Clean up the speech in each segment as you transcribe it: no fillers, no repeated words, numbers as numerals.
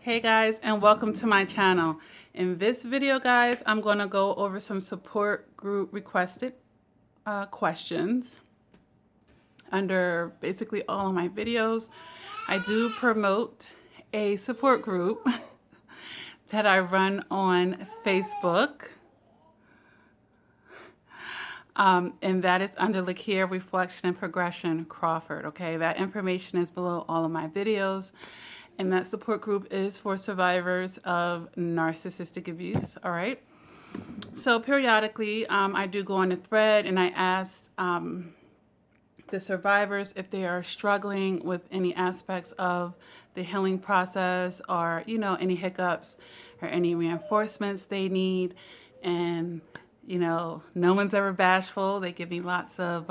Hey guys, and welcome to my channel. In this video, guys, I'm going to go over some support group requested questions. Under basically all of my videos, I do promote a support group that I run on Facebook. And that is under Lakia Reflection and Progression Crawford. Okay, that information is below all of my videos. And that support group is for survivors of narcissistic abuse. All right. So periodically, I do go on the thread and I ask the survivors if they are struggling with any aspects of the healing process or, any hiccups or any reinforcements they need. And no one's ever bashful. They give me lots of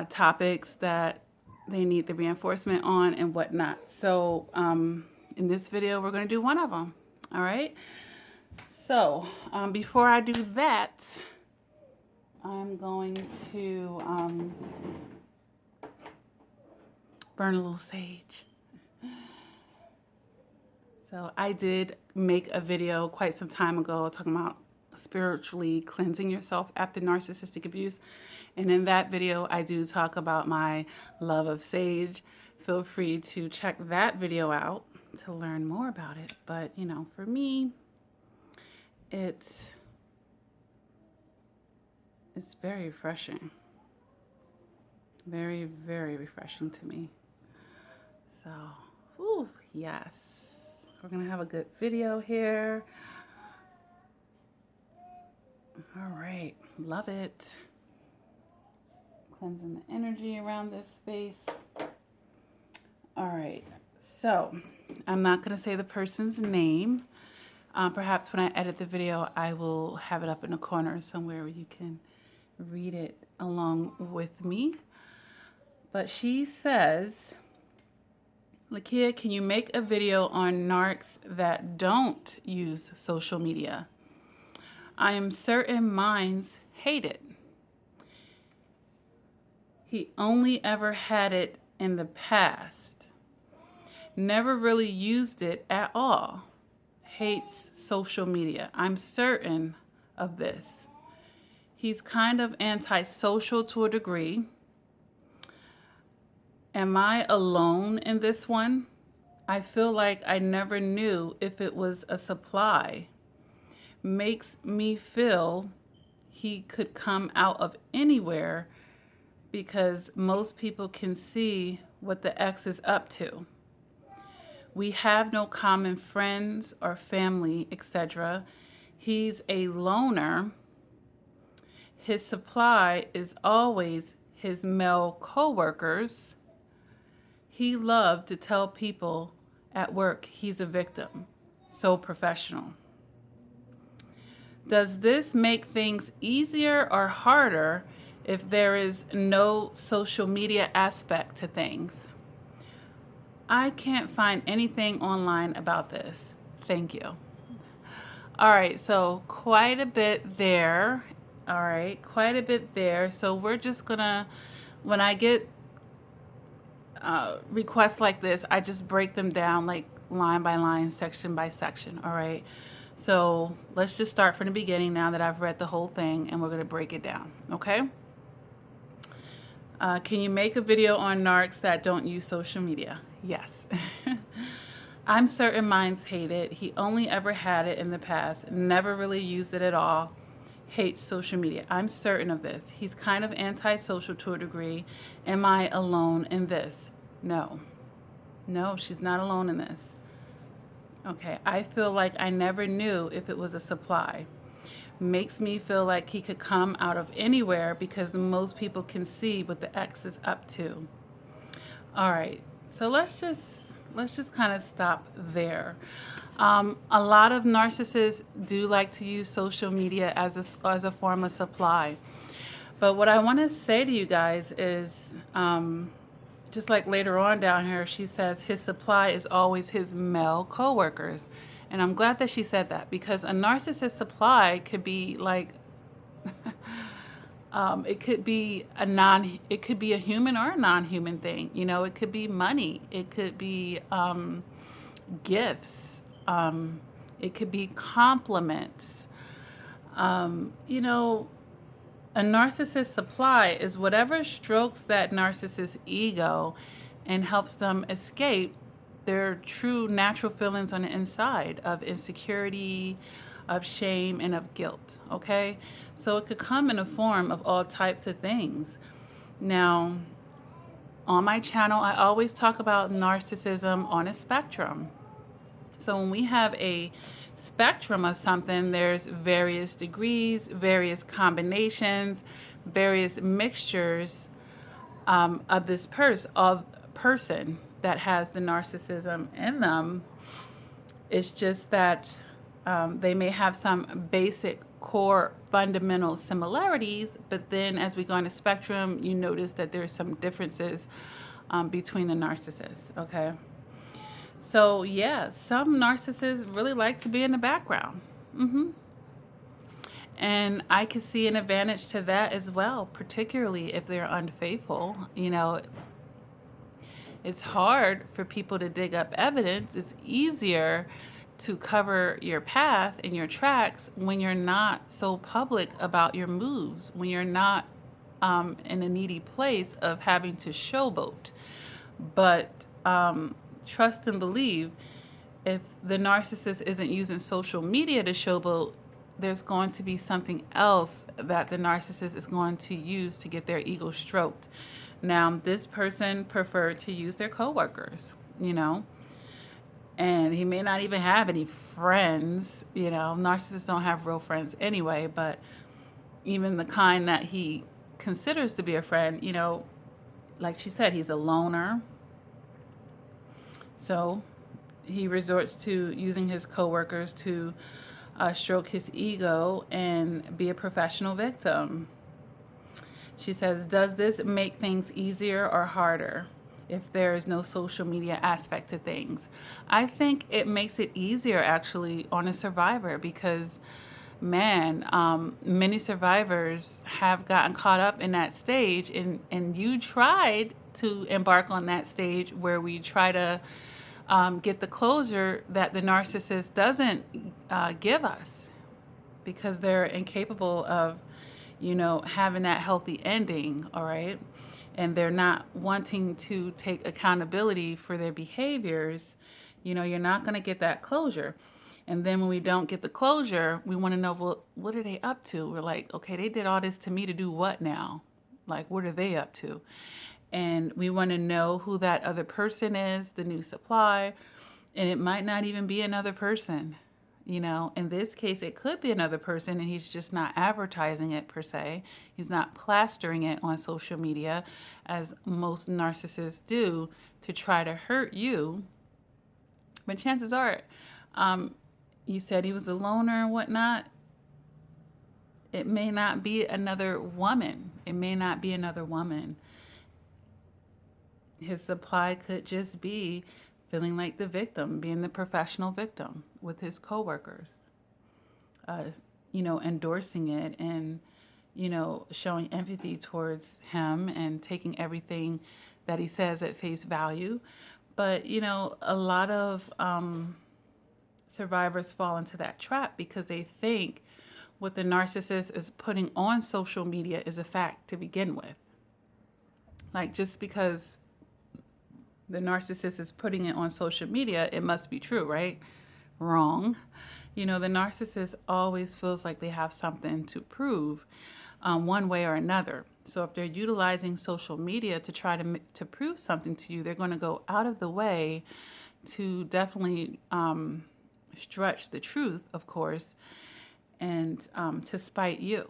topics that they need the reinforcement on and whatnot. So in this video, we're going to do one of them. All right. So before I do that, I'm going to burn a little sage. So I did make a video quite some time ago talking about spiritually cleansing yourself after narcissistic abuse. And in that video, I do talk about my love of sage. Feel free to check that video out to learn more about it. But, for me, it's very refreshing. Very, very refreshing to me. So, ooh, yes. We're going to have a good video here. All right, love it. Cleansing the energy around this space. All right, so I'm not going to say the person's name. Perhaps when I edit the video, I will have it up in the corner somewhere where you can read it along with me. But she says, Lakia, can you make a video on narcs that don't use social media? I am certain minds hate it. He only ever had it in the past. Never really used it at all. Hates social media. I'm certain of this. He's kind of antisocial to a degree. Am I alone in this one? I feel like I never knew if it was a supply. Makes me feel he could come out of anywhere because most people can see what the ex is up to. We have no common friends or family, etc. He's a loner. His supply is always his male co-workers. He loved to tell people at work he's a victim. So professional. Does this make things easier or harder if there is no social media aspect to things? I can't find anything online about this. Thank you. All right, so quite a bit there. All right, quite a bit there. So we're just gonna, when I get requests like this, I just break them down like line by line, section by section. All right. So let's just start from the beginning now that I've read the whole thing, and we're going to break it down. Okay. Can you make a video on narcs that don't use social media? Yes. I'm certain minds hate it. He only ever had it in the past, never really used it at all. Hates social media. I'm certain of this. He's kind of antisocial to a degree. Am I alone in this? No. No, she's not alone in this. Okay, I feel like I never knew if it was a supply. Makes me feel like he could come out of anywhere because most people can see what the ex is up to. All right, so let's just kind of stop there. A lot of narcissists do like to use social media as a form of supply. But what I want to say to you guys is, just like later on down here, she says his supply is always his male coworkers. And I'm glad that she said that, because a narcissist supply could be like, it could be a human or a non-human thing. It could be money. It could be gifts. It could be compliments. You know, a narcissist supply is whatever strokes that narcissist's ego and helps them escape their true natural feelings on the inside of insecurity, of shame, and of guilt. Okay? So it could come in a form of all types of things. Now, on my channel, I always talk about narcissism on a spectrum. So when we have a spectrum of something, there's various degrees, various combinations, various mixtures of this person that has the narcissism in them. It's just that they may have some basic core fundamental similarities, but then as we go on the spectrum, you notice that there's some differences between the narcissists, okay? So yeah, some narcissists really like to be in the background. And I could see an advantage to that as well, particularly if they're unfaithful. You know, it's hard for people to dig up evidence. It's easier to cover your path and your tracks when you're not so public about your moves, when you're not in a needy place of having to showboat. But trust and believe, if the narcissist isn't using social media to showboat, there's going to be something else that the narcissist is going to use to get their ego stroked. Now, this person preferred to use their coworkers, you know, and he may not even have any friends, you know. Narcissists don't have real friends anyway, but even the kind that he considers to be a friend, you know, like she said, he's a loner. So he resorts to using his coworkers to stroke his ego and be a professional victim. She says, does this make things easier or harder if there is no social media aspect to things? I think it makes it easier actually on a survivor because, man, many survivors have gotten caught up in that stage, and you tried to embark on that stage where we try to get the closure that the narcissist doesn't give us because they're incapable of, you know, having that healthy ending, all right? And they're not wanting to take accountability for their behaviors. You know, you're not going to get that closure. And then when we don't get the closure, we want to know, well, what are they up to? We're like, okay, they did all this to me to do what now? Like, what are they up to? And we want to know who that other person is, the new supply. And it might not even be another person. You know, in this case, it could be another person and he's just not advertising it per se. He's not plastering it on social media as most narcissists do to try to hurt you. But chances are, you said he was a loner and whatnot. It may not be another woman. It may not be another woman. His supply could just be feeling like the victim, being the professional victim with his coworkers, you know, endorsing it and, you know, showing empathy towards him and taking everything that he says at face value. But, you know, a lot of survivors fall into that trap because they think what the narcissist is putting on social media is a fact to begin with. Like, just because the narcissist is putting it on social media, it must be true, right? Wrong. You know, the narcissist always feels like they have something to prove one way or another. So if they're utilizing social media to try to prove something to you, they're going to go out of the way to definitely stretch the truth, of course, and to spite you.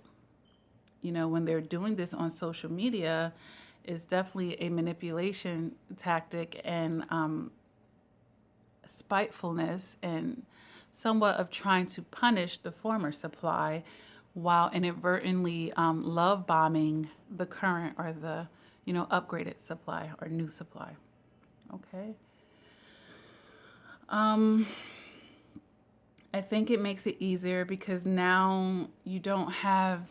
You know, when they're doing this on social media, is definitely a manipulation tactic and spitefulness and somewhat of trying to punish the former supply while inadvertently love bombing the current or the, you know, upgraded supply or new supply. Okay. I think it makes it easier because now you don't have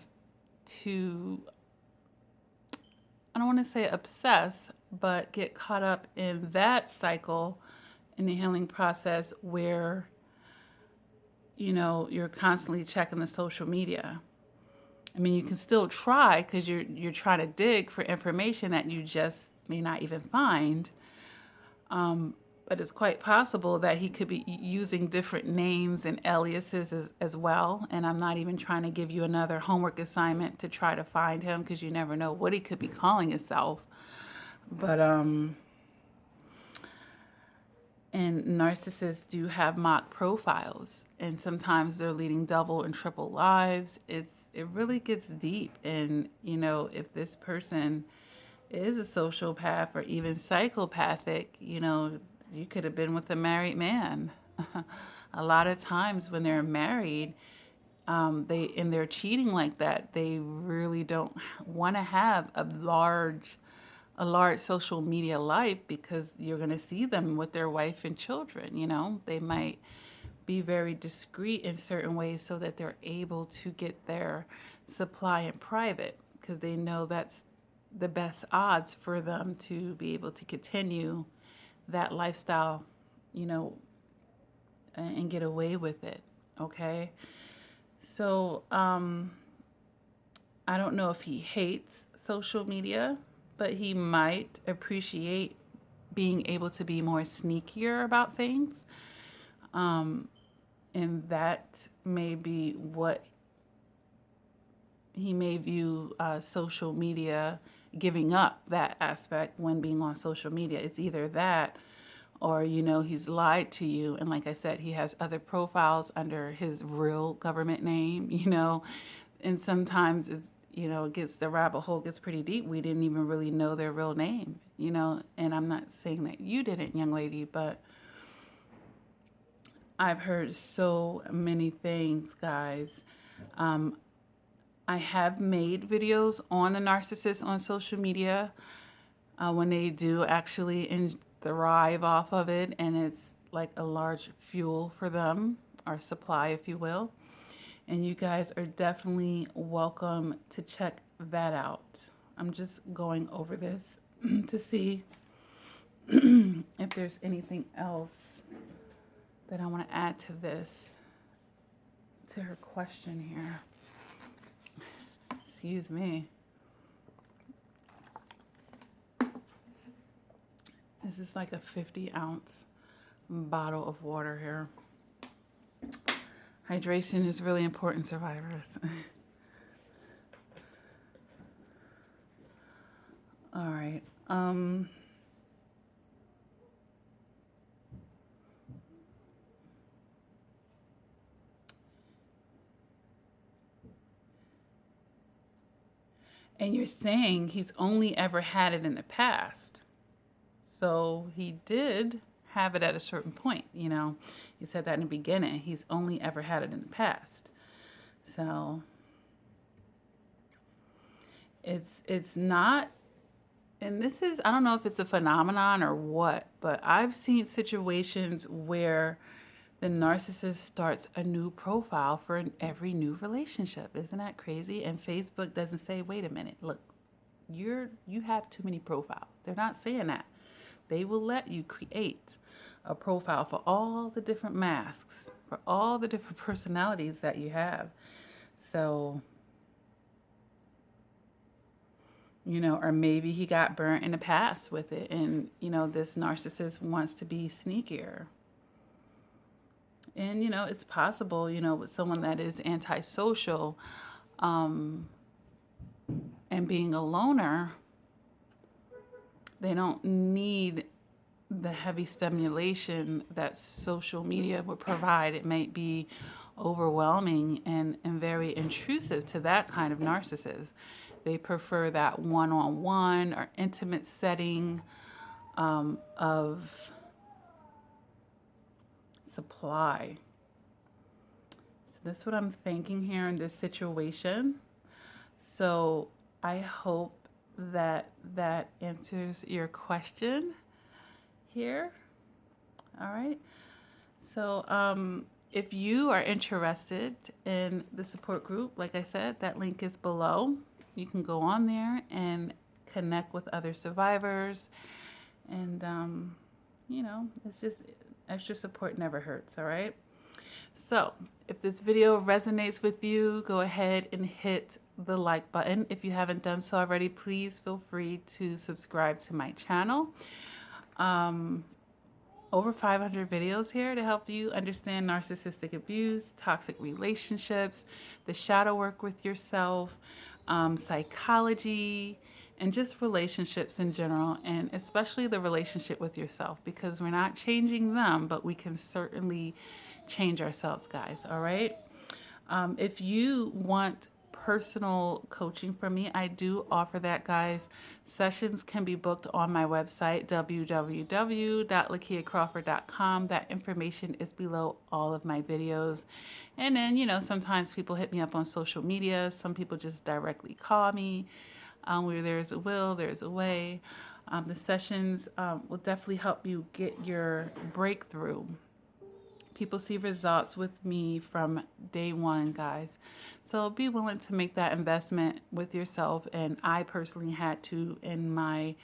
to, I don't want to say obsess, but get caught up in that cycle in the healing process where, you're constantly checking the social media. I mean, you can still try because you're trying to dig for information that you just may not even find. But it's quite possible that he could be using different names and aliases as well. And I'm not even trying to give you another homework assignment to try to find him because you never know what he could be calling himself. But and narcissists do have mock profiles, and sometimes they're leading double and triple lives. It really gets deep, and if this person is a sociopath or even psychopathic, you could have been with a married man. A lot of times when they're married, they're cheating like that, they really don't want to have a large social media life because you're going to see them with their wife and children. They might be very discreet in certain ways so that they're able to get their supply in private because they know that's the best odds for them to be able to continue that lifestyle, and get away with it. Okay. So, I don't know if he hates social media, but he might appreciate being able to be more sneakier about things. And that may be what he may view social media, giving up that aspect when being on social media. It's either that or, he's lied to you. And like I said, he has other profiles under his real government name, and sometimes the rabbit hole gets pretty deep. We didn't even really know their real name, and I'm not saying that you didn't, young lady, but I've heard so many things, guys. I have made videos on the narcissist on social media when they do actually thrive off of it, and it's like a large fuel for them, or supply, if you will. And you guys are definitely welcome to check that out. I'm just going over this to see if there's anything else that I want to add to this, to her question here. Excuse me. This is like a 50-ounce bottle of water here. Hydration is really important, survivors. All right. And you're saying he's only ever had it in the past. So he did have it at a certain point, You said that in the beginning. He's only ever had it in the past. So it's not, and this is, I don't know if it's a phenomenon or what, but I've seen situations where the narcissist starts a new profile for every new relationship. Isn't that crazy? And Facebook doesn't say, wait a minute, look, you have too many profiles. They're not saying that. They will let you create a profile for all the different masks, for all the different personalities that you have. So, or maybe he got burnt in the past with it, and, this narcissist wants to be sneakier. And, it's possible, with someone that is antisocial, and being a loner, they don't need the heavy stimulation that social media would provide. It might be overwhelming and very intrusive to that kind of narcissist. They prefer that one-on-one or intimate setting of supply. So that's what I'm thinking here in this situation. So I hope that answers your question here. All right. So if you are interested in the support group, like I said, that link is below. You can go on there and connect with other survivors and it's just extra support never hurts, all right? So, if this video resonates with you, go ahead and hit the like button. If you haven't done so already, please feel free to subscribe to my channel. Over 500 videos here to help you understand narcissistic abuse, toxic relationships, the shadow work with yourself, psychology, and just relationships in general, and especially the relationship with yourself, because we're not changing them, but we can certainly change ourselves, guys, all right? If you want personal coaching from me, I do offer that, guys. Sessions can be booked on my website, www.lakiacrawford.com. That information is below all of my videos. And then, sometimes people hit me up on social media. Some people just directly call me. Where there's a will, there's a way. The sessions will definitely help you get your breakthrough. People see results with me from day one, guys. So be willing to make that investment with yourself. And I personally had to in my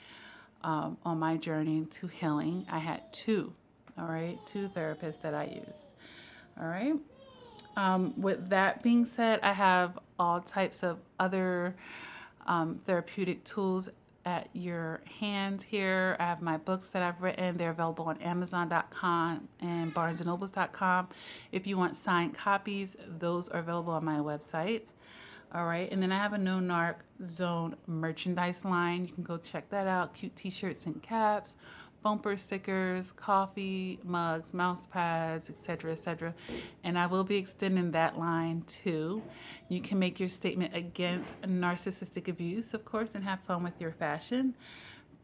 on my journey to healing. I had two, all right, two therapists that I used, all right. With that being said, I have all types of other therapeutic tools at your hand here. I have my books that I've written. They're available on Amazon.com and BarnesandNobles.com. If you want signed copies, those are available on my website. All right, and then I have a No Narc Zone merchandise line. You can go check that out. Cute t-shirts and caps, bumper stickers, coffee mugs, mouse pads, etc., etc. And I will be extending that line too. You can make your statement against narcissistic abuse, of course, and have fun with your fashion.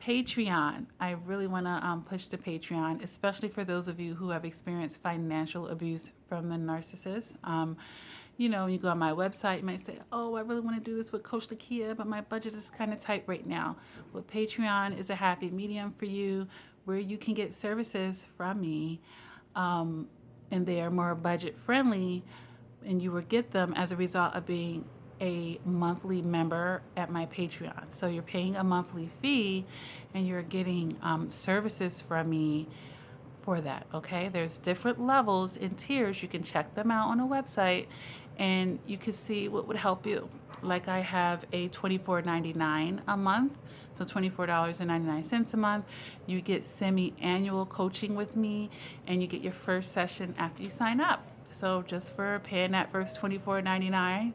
Patreon. I really want to push the Patreon, especially for those of you who have experienced financial abuse from the narcissist. When you go on my website, you might say, oh, I really want to do this with Coach Lakia, but my budget is kind of tight right now. Well, Patreon is a happy medium for you where you can get services from me, and they are more budget friendly, and you will get them as a result of being a monthly member at my Patreon. So you're paying a monthly fee and you're getting services from me for that, okay? There's different levels and tiers. You can check them out on a website and you can see what would help you. Like I have a $24.99 a month, so $24.99 a month. You get semi-annual coaching with me and you get your first session after you sign up. So just for paying that first $24.99,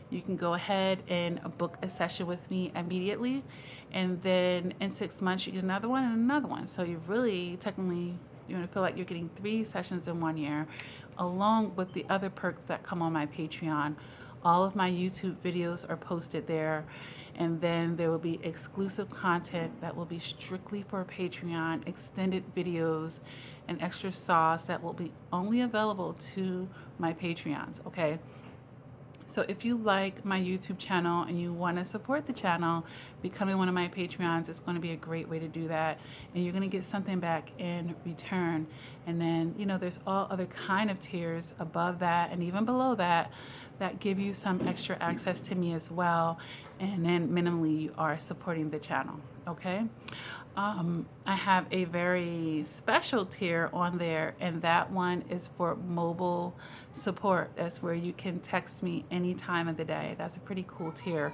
you can go ahead and book a session with me immediately. And then in 6 months, you get another one and another one. So you really technically, you're going to feel like you're getting 3 sessions in 1 year, along with the other perks that come on my Patreon. All of my YouTube videos are posted there. And then there will be exclusive content that will be strictly for Patreon, extended videos, and extra sauce that will be only available to my Patreons, okay? So if you like my YouTube channel and you want to support the channel, becoming one of my Patreons is going to be a great way to do that. And you're going to get something back in return. And then, there's all other kind of tiers above that and even below that that give you some extra access to me as well. And then minimally you are supporting the channel, okay? I have a very special tier on there, and that one is for mobile support. That's where you can text me any time of the day. That's a pretty cool tier.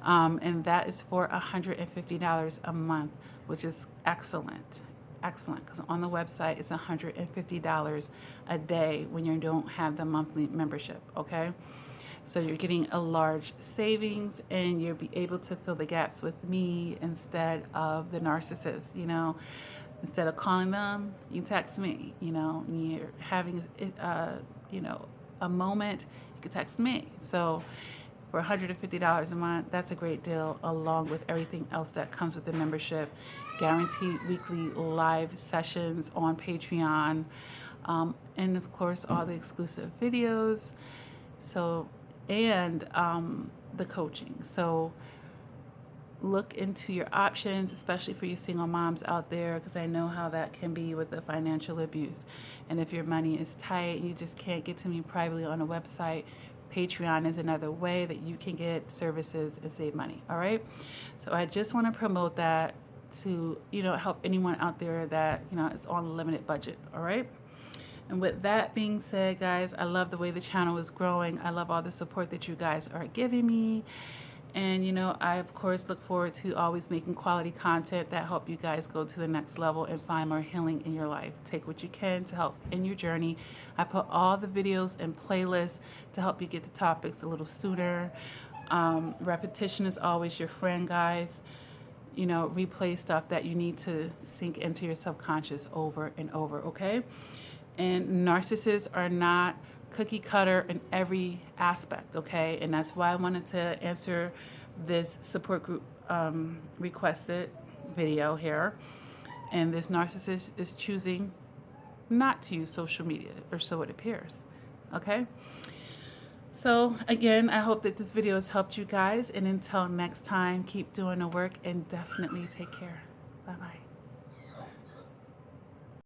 And that is for $150 a month, which is excellent. Excellent, because on the website it's $150 a day when you don't have the monthly membership, okay? So you're getting a large savings and you'll be able to fill the gaps with me instead of the narcissist, Instead of calling them, you text me, You're having, a moment, you can text me. So for $150 a month, that's a great deal, along with everything else that comes with the membership. Guaranteed weekly live sessions on Patreon, and of course all the exclusive videos. So and the coaching. So look into your options, especially for you single moms out there, because I know how that can be with the financial abuse. And if your money is tight and you just can't get to me privately on a website, Patreon is another way that you can get services and save money, all right? So I just want to promote that. to, help anyone out there that, is on a limited budget. All right. And with that being said, guys, I love the way the channel is growing. I love all the support that you guys are giving me. And, I, of course, look forward to always making quality content that help you guys go to the next level and find more healing in your life. Take what you can to help in your journey. I put all the videos and playlists to help you get the topics a little sooner. Repetition is always your friend, guys. Replay stuff that you need to sink into your subconscious over and over, okay? And narcissists are not cookie cutter in every aspect, okay? And that's why I wanted to answer this support group requested video here. And this narcissist is choosing not to use social media, or so it appears, okay? So again, I hope that this video has helped you guys. And until next time, keep doing the work and definitely take care. Bye-bye.